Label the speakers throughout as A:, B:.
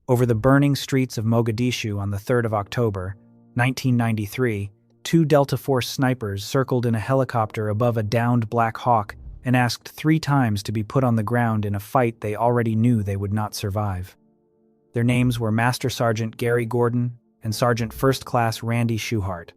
A: Over the burning streets of Mogadishu on the 3rd of October, 1993, two Delta Force snipers circled in a helicopter above a downed Black Hawk and asked 3 times to be put on the ground in a fight they already knew they would not survive. Their names were Master Sergeant Gary Gordon and Sergeant First Class Randy Schuhart.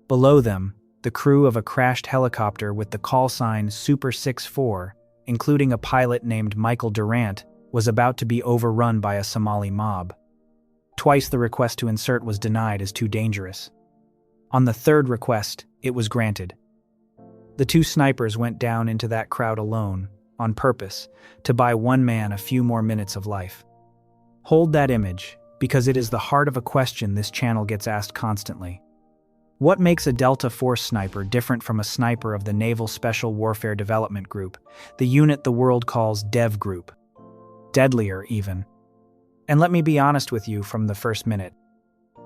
A: Below them, the crew of a crashed helicopter with the call sign Super 64, including a pilot named Michael Durant, was about to be overrun by a Somali mob. Twice the request to insert was denied as too dangerous. On the 3rd request, it was granted. The two snipers went down into that crowd alone, on purpose, to buy one man a few more minutes of life. Hold that image, because it is the heart of a question this channel gets asked constantly. What makes a Delta Force sniper different from a sniper of the Naval Special Warfare Development Group, the unit the world calls DEVGRU? Deadlier, even. And let me be honest with you from the first minute.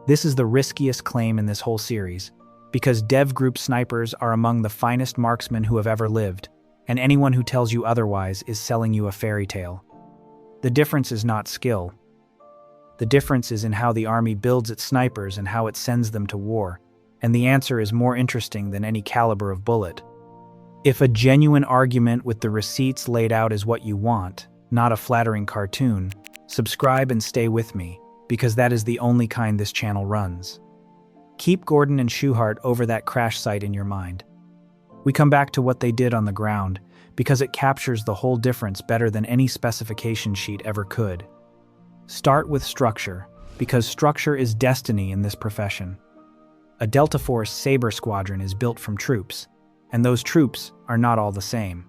A: This is the riskiest claim in this whole series, because DEVGRU snipers are among the finest marksmen who have ever lived, and anyone who tells you otherwise is selling you a fairy tale. The difference is not skill. The difference is in how the Army builds its snipers and how it sends them to war, and the answer is more interesting than any caliber of bullet. If a genuine argument with the receipts laid out is what you want, not a flattering cartoon, subscribe and stay with me, because that is the only kind this channel runs. Keep Gordon and Schuhart over that crash site in your mind. We come back to what they did on the ground, because it captures the whole difference better than any specification sheet ever could. Start with structure, because structure is destiny in this profession. A Delta Force Sabre squadron is built from troops, and those troops are not all the same.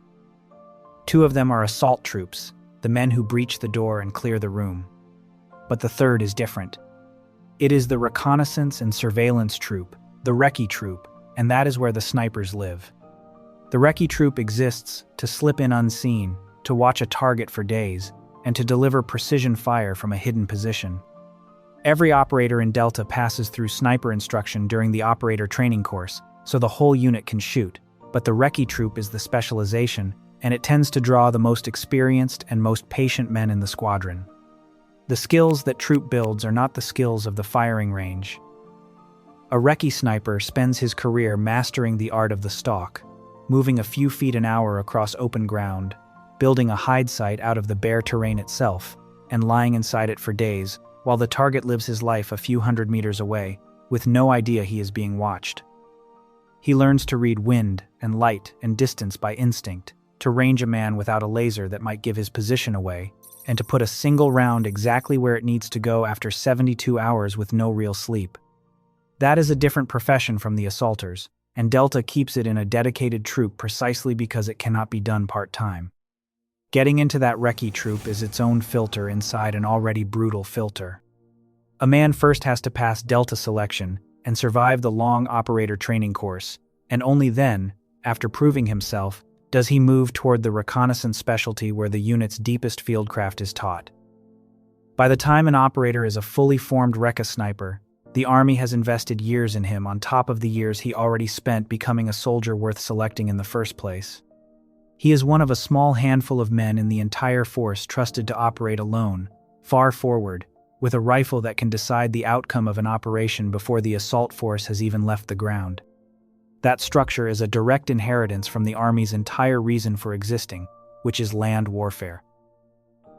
A: 2 of them are assault troops, the men who breach the door and clear the room. But the 3rd is different. It is the reconnaissance and surveillance troop, the recce troop, and that is where the snipers live. The recce troop exists to slip in unseen, to watch a target for days, and to deliver precision fire from a hidden position. Every operator in Delta passes through sniper instruction during the operator training course, so the whole unit can shoot, but the recce troop is the specialization, and it tends to draw the most experienced and most patient men in the squadron. The skills that troop builds are not the skills of the firing range. A recce sniper spends his career mastering the art of the stalk, moving a few feet an hour across open ground, building a hide site out of the bare terrain itself, and lying inside it for days, while the target lives his life a few hundred meters away, with no idea he is being watched. He learns to read wind and light and distance by instinct, to range a man without a laser that might give his position away, and to put a single round exactly where it needs to go after 72 hours with no real sleep. That is a different profession from the assaulters, and Delta keeps it in a dedicated troop precisely because it cannot be done part-time. Getting into that recce troop is its own filter inside an already brutal filter. A man first has to pass Delta selection and survive the long operator training course, and only then, after proving himself, does he move toward the reconnaissance specialty where the unit's deepest fieldcraft is taught. By the time an operator is a fully formed recce sniper, the Army has invested years in him on top of the years he already spent becoming a soldier worth selecting in the first place. He is one of a small handful of men in the entire force trusted to operate alone, far forward, with a rifle that can decide the outcome of an operation before the assault force has even left the ground. That structure is a direct inheritance from the Army's entire reason for existing, which is land warfare.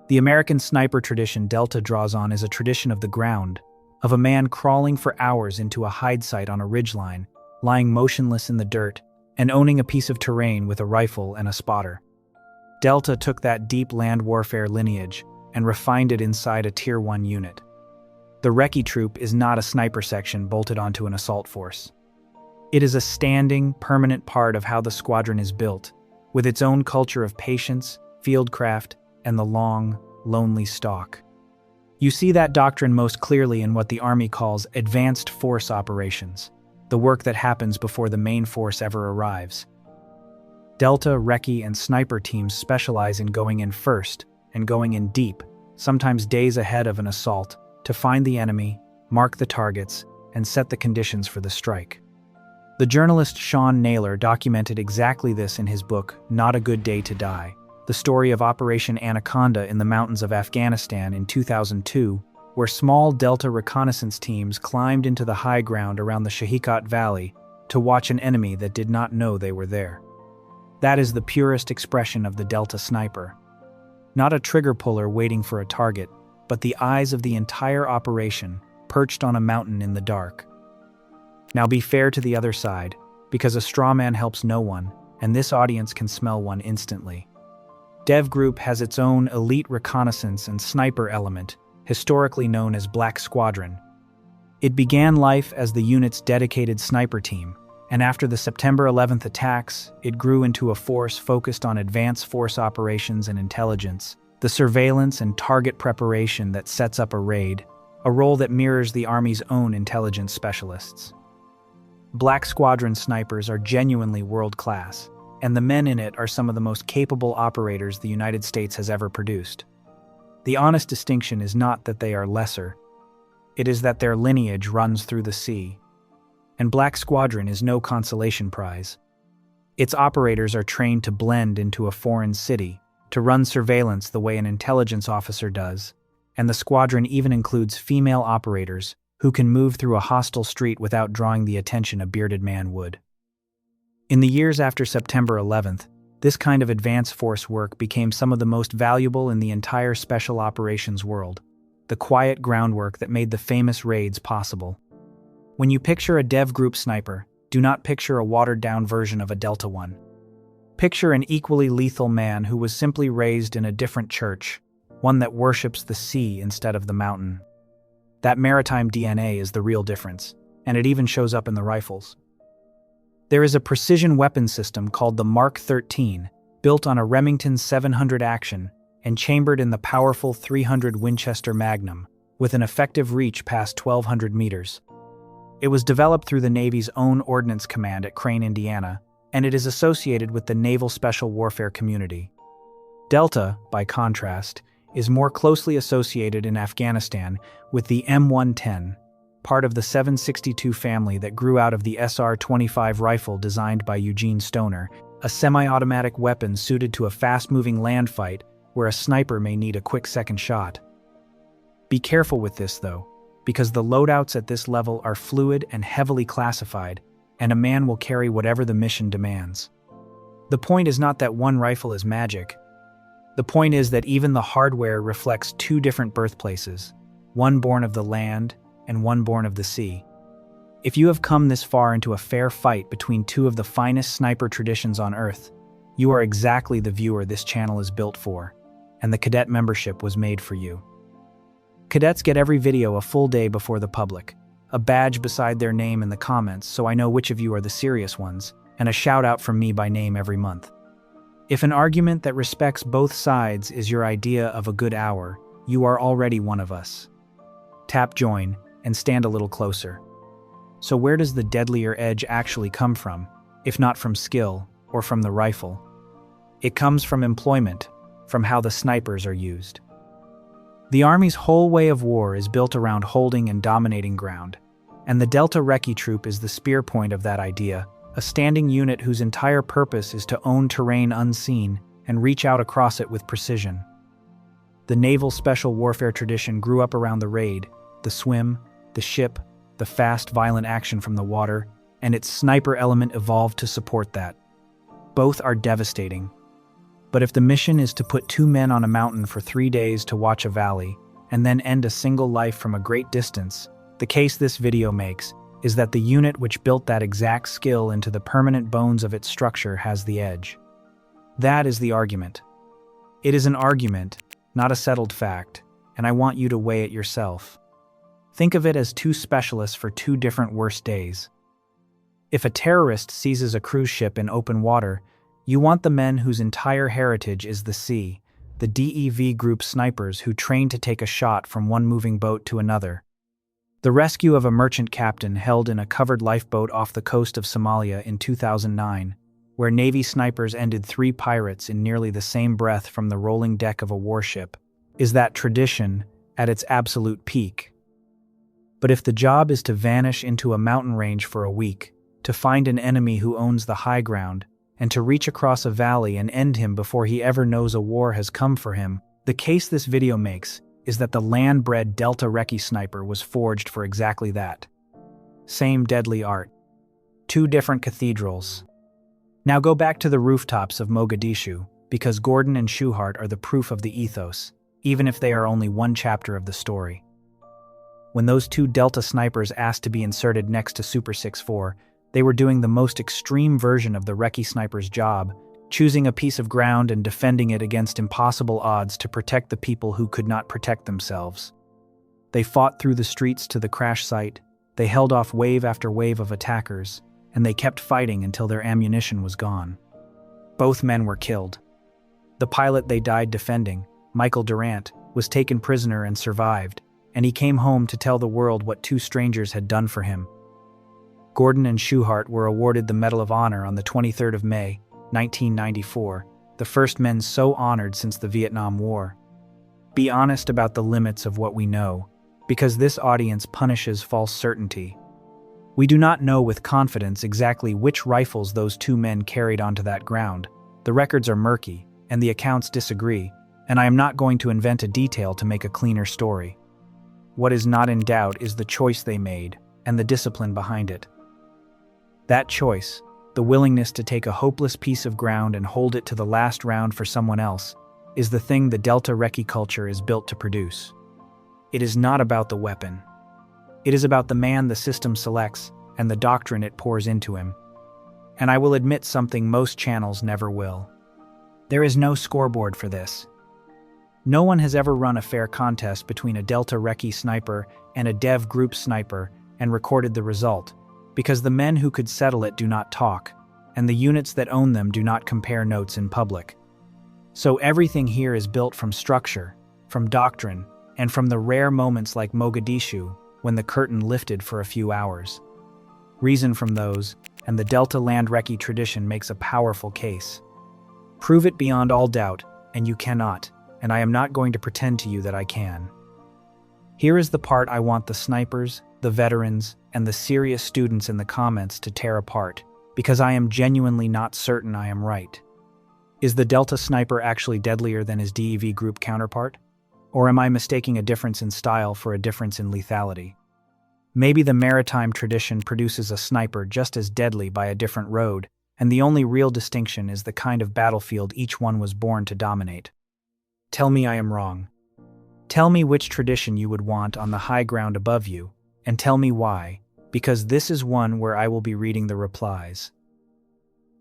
A: The American sniper tradition Delta draws on is a tradition of the ground, of a man crawling for hours into a hide site on a ridgeline, lying motionless in the dirt, and owning a piece of terrain with a rifle and a spotter. Delta took that deep land warfare lineage and refined it inside a Tier 1 unit. The recce troop is not a sniper section bolted onto an assault force. It is a standing, permanent part of how the squadron is built, with its own culture of patience, fieldcraft, and the long, lonely stalk. You see that doctrine most clearly in what the Army calls advanced force operations, the work that happens before the main force ever arrives. Delta, recce, and sniper teams specialize in going in first and going in deep, sometimes days ahead of an assault, to find the enemy, mark the targets, and set the conditions for the strike. The journalist Sean Naylor documented exactly this in his book, Not a Good Day to Die, the story of Operation Anaconda in the mountains of Afghanistan in 2002, where small Delta reconnaissance teams climbed into the high ground around the Shahikat Valley to watch an enemy that did not know they were there. That is the purest expression of the Delta sniper. Not a trigger puller waiting for a target, but the eyes of the entire operation, perched on a mountain in the dark. Now be fair to the other side, because a straw man helps no one, and this audience can smell one instantly. DEVGRU has its own elite reconnaissance and sniper element, historically known as Black Squadron. It began life as the unit's dedicated sniper team, and after the September 11th attacks, it grew into a force focused on advanced force operations and intelligence, the surveillance and target preparation that sets up a raid, a role that mirrors the Army's own intelligence specialists. Black Squadron snipers are genuinely world-class, and the men in it are some of the most capable operators the United States has ever produced. The honest distinction is not that they are lesser, it is that their lineage runs through the sea. And Black Squadron is no consolation prize. Its operators are trained to blend into a foreign city, to run surveillance the way an intelligence officer does, and the squadron even includes female operators who can move through a hostile street without drawing the attention a bearded man would. In the years after September 11th, this kind of advanced force work became some of the most valuable in the entire special operations world, the quiet groundwork that made the famous raids possible. When you picture a DEVGRU sniper, do not picture a watered-down version of a Delta one. Picture an equally lethal man who was simply raised in a different church, one that worships the sea instead of the mountain. That maritime DNA is the real difference, and it even shows up in the rifles. There is a precision weapon system called the Mark 13, built on a Remington 700 action and chambered in the powerful 300 Winchester Magnum, with an effective reach past 1,200 meters. It was developed through the Navy's own Ordnance Command at Crane, Indiana, and it is associated with the Naval Special Warfare community. Delta, by contrast, is more closely associated in Afghanistan with the M110, part of the 7.62 family that grew out of the SR-25 rifle designed by Eugene Stoner, a semi-automatic weapon suited to a fast-moving land fight where a sniper may need a quick second shot. Be careful with this, though, because the loadouts at this level are fluid and heavily classified, and a man will carry whatever the mission demands. The point is not that one rifle is magic. The point is that even the hardware reflects two different birthplaces, one born of the land and one born of the sea. If you have come this far into a fair fight between two of the finest sniper traditions on Earth, you are exactly the viewer this channel is built for, and the cadet membership was made for you. Cadets get every video a full day before the public, a badge beside their name in the comments so I know which of you are the serious ones, and a shout out from me by name every month. If an argument that respects both sides is your idea of a good hour, you are already one of us. Tap join and stand a little closer. So where does the deadlier edge actually come from, if not from skill or from the rifle? It comes from employment, from how the snipers are used. The Army's whole way of war is built around holding and dominating ground, and the Delta Recce Troop is the spear point of that idea, a standing unit whose entire purpose is to own terrain unseen and reach out across it with precision. The naval special warfare tradition grew up around the raid, the swim, the ship, the fast, violent action from the water, and its sniper element evolved to support that. Both are devastating. But if the mission is to put two men on a mountain for 3 days to watch a valley, and then end a single life from a great distance, the case this video makes is that the unit which built that exact skill into the permanent bones of its structure has the edge. That is the argument. It is an argument, not a settled fact, and I want you to weigh it yourself. Think of it as two specialists for two different worst days. If a terrorist seizes a cruise ship in open water, you want the men whose entire heritage is the sea, the DEVGRU snipers who train to take a shot from one moving boat to another. The rescue of a merchant captain held in a covered lifeboat off the coast of Somalia in 2009, where Navy snipers ended 3 pirates in nearly the same breath from the rolling deck of a warship, is that tradition at its absolute peak. But if the job is to vanish into a mountain range for a week, to find an enemy who owns the high ground, and to reach across a valley and end him before he ever knows a war has come for him, the case this video makes is that the land-bred Delta Recce sniper was forged for exactly that. Same deadly art. Two different cathedrals. Now go back to the rooftops of Mogadishu, because Gordon and Schuhart are the proof of the ethos, even if they are only one chapter of the story. When those two Delta snipers asked to be inserted next to Super 6-4, they were doing the most extreme version of the Recce sniper's job, choosing a piece of ground and defending it against impossible odds to protect the people who could not protect themselves. They fought through the streets to the crash site, they held off wave after wave of attackers, and they kept fighting until their ammunition was gone. Both men were killed. The pilot they died defending, Michael Durant, was taken prisoner and survived, and he came home to tell the world what two strangers had done for him. Gordon and Schuhart were awarded the Medal of Honor on the 23rd of May, 1994, the first men so honored since the Vietnam War. Be honest about the limits of what we know, because this audience punishes false certainty. We do not know with confidence exactly which rifles those two men carried onto that ground. The records are murky, and the accounts disagree, and I am not going to invent a detail to make a cleaner story. What is not in doubt is the choice they made, and the discipline behind it. That choice, the willingness to take a hopeless piece of ground and hold it to the last round for someone else, is the thing the Delta Recce culture is built to produce. It is not about the weapon. It is about the man the system selects and the doctrine it pours into him. And I will admit something most channels never will. There is no scoreboard for this. No one has ever run a fair contest between a Delta Recce sniper and a DEVGRU sniper and recorded the result, because the men who could settle it do not talk, and the units that own them do not compare notes in public. So everything here is built from structure, from doctrine, and from the rare moments like Mogadishu when the curtain lifted for a few hours. Reason from those, and the Delta Land Recce tradition makes a powerful case. Prove it beyond all doubt, and you cannot, and I am not going to pretend to you that I can. Here is the part I want the snipers, the veterans, and the serious students in the comments to tear apart, because I am genuinely not certain I am right. Is the Delta sniper actually deadlier than his DEVGRU counterpart? Or am I mistaking a difference in style for a difference in lethality? Maybe the maritime tradition produces a sniper just as deadly by a different road, and the only real distinction is the kind of battlefield each one was born to dominate. Tell me I am wrong. Tell me which tradition you would want on the high ground above you, and tell me why, because this is one where I will be reading the replies.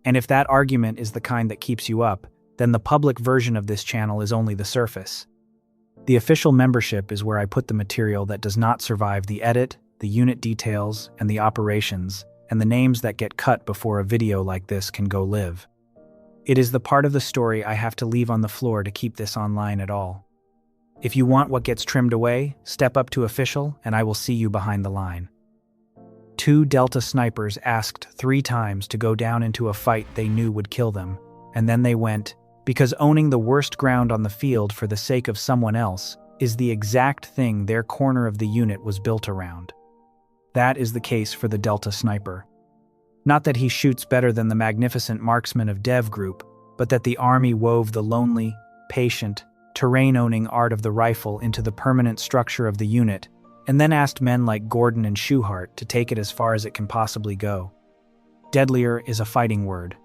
A: And if that argument is the kind that keeps you up, then the public version of this channel is only the surface. The official membership is where I put the material that does not survive the edit, the unit details, and the operations, and the names that get cut before a video like this can go live. It is the part of the story I have to leave on the floor to keep this online at all. If you want what gets trimmed away, step up to official, and I will see you behind the line. Two Delta snipers asked 3 times to go down into a fight they knew would kill them, and then they went, because owning the worst ground on the field for the sake of someone else is the exact thing their corner of the unit was built around. That is the case for the Delta sniper. Not that he shoots better than the magnificent marksman of DEVGRU, but that the Army wove the lonely, patient, terrain-owning art of the rifle into the permanent structure of the unit, and then asked men like Gordon and Schuhart to take it as far as it can possibly go. Deadlier is a fighting word.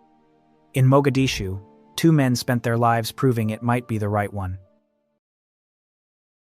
A: In Mogadishu, 2 men spent their lives proving it might be the right one.